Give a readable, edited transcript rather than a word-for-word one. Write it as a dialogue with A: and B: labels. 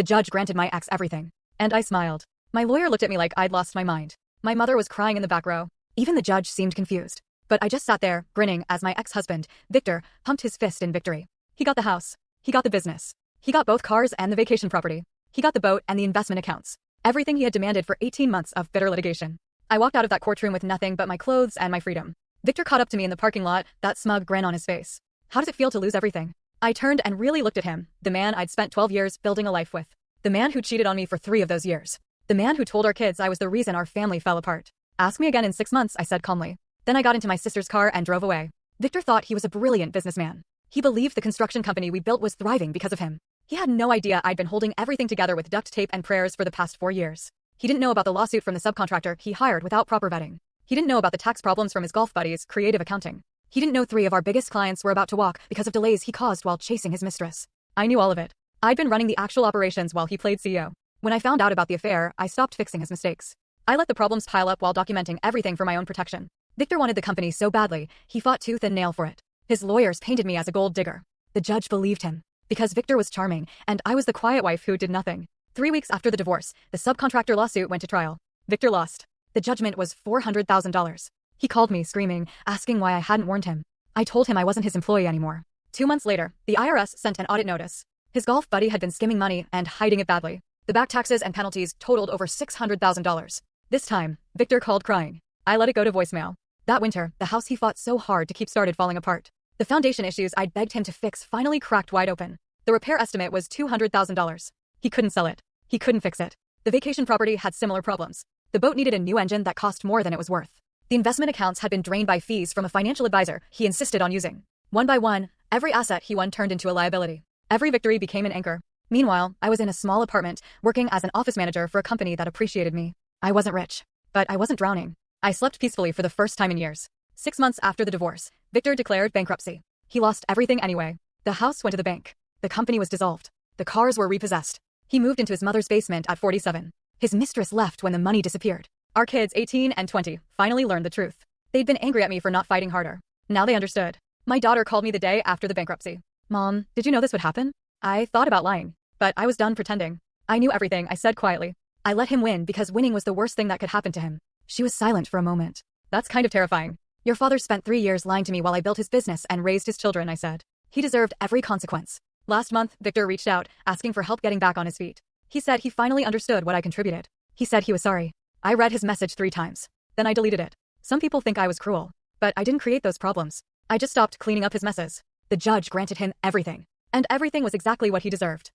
A: The judge granted my ex everything. And I smiled. My lawyer looked at me like I'd lost my mind. My mother was crying in the back row. Even the judge seemed confused. But I just sat there, grinning, as my ex-husband, Victor, pumped his fist in victory. He got the house. He got the business. He got both cars and the vacation property. He got the boat and the investment accounts. Everything he had demanded for 18 months of bitter litigation. I walked out of that courtroom with nothing but my clothes and my freedom. Victor caught up to me in the parking lot, that smug grin on his face. How does it feel to lose everything? I turned and really looked at him, the man I'd spent 12 years building a life with. The man who cheated on me for 3 of those years. The man who told our kids I was the reason our family fell apart. Ask me again in 6 months, I said calmly. Then I got into my sister's car and drove away. Victor thought he was a brilliant businessman. He believed the construction company we built was thriving because of him. He had no idea I'd been holding everything together with duct tape and prayers for the past 4 years. He didn't know about the lawsuit from the subcontractor he hired without proper vetting. He didn't know about the tax problems from his golf buddies, creative accounting. He didn't know 3 of our biggest clients were about to walk because of delays he caused while chasing his mistress. I knew all of it. I'd been running the actual operations while he played CEO. When I found out about the affair, I stopped fixing his mistakes. I let the problems pile up while documenting everything for my own protection. Victor wanted the company so badly, he fought tooth and nail for it. His lawyers painted me as a gold digger. The judge believed him. Because Victor was charming, and I was the quiet wife who did nothing. 3 weeks after the divorce, the subcontractor lawsuit went to trial. Victor lost. The judgment was $400,000. He called me, screaming, asking why I hadn't warned him. I told him I wasn't his employee anymore. 2 months later, the IRS sent an audit notice. His golf buddy had been skimming money and hiding it badly. The back taxes and penalties totaled over $600,000. This time, Victor called crying. I let it go to voicemail. That winter, the house he fought so hard to keep started falling apart. The foundation issues I'd begged him to fix finally cracked wide open. The repair estimate was $200,000. He couldn't sell it. He couldn't fix it. The vacation property had similar problems. The boat needed a new engine that cost more than it was worth. The investment accounts had been drained by fees from a financial advisor he insisted on using. One by one, every asset he won turned into a liability. Every victory became an anchor. Meanwhile, I was in a small apartment, working as an office manager for a company that appreciated me. I wasn't rich. But I wasn't drowning. I slept peacefully for the first time in years. 6 months after the divorce, Victor declared bankruptcy. He lost everything anyway. The house went to the bank. The company was dissolved. The cars were repossessed. He moved into his mother's basement at 47. His mistress left when the money disappeared. Our kids, 18 and 20, finally learned the truth. They'd been angry at me for not fighting harder. Now they understood. My daughter called me the day after the bankruptcy. Mom, did you know this would happen? I thought about lying. But I was done pretending. I knew everything, I said quietly. I let him win because winning was the worst thing that could happen to him. She was silent for a moment. That's kind of terrifying. Your father spent 3 years lying to me while I built his business and raised his children, I said. He deserved every consequence. Last month, Victor reached out, asking for help getting back on his feet. He said he finally understood what I contributed. He said he was sorry. I read his message 3 times. Then I deleted it. Some people think I was cruel. But I didn't create those problems. I just stopped cleaning up his messes. The judge granted him everything. And everything was exactly what he deserved.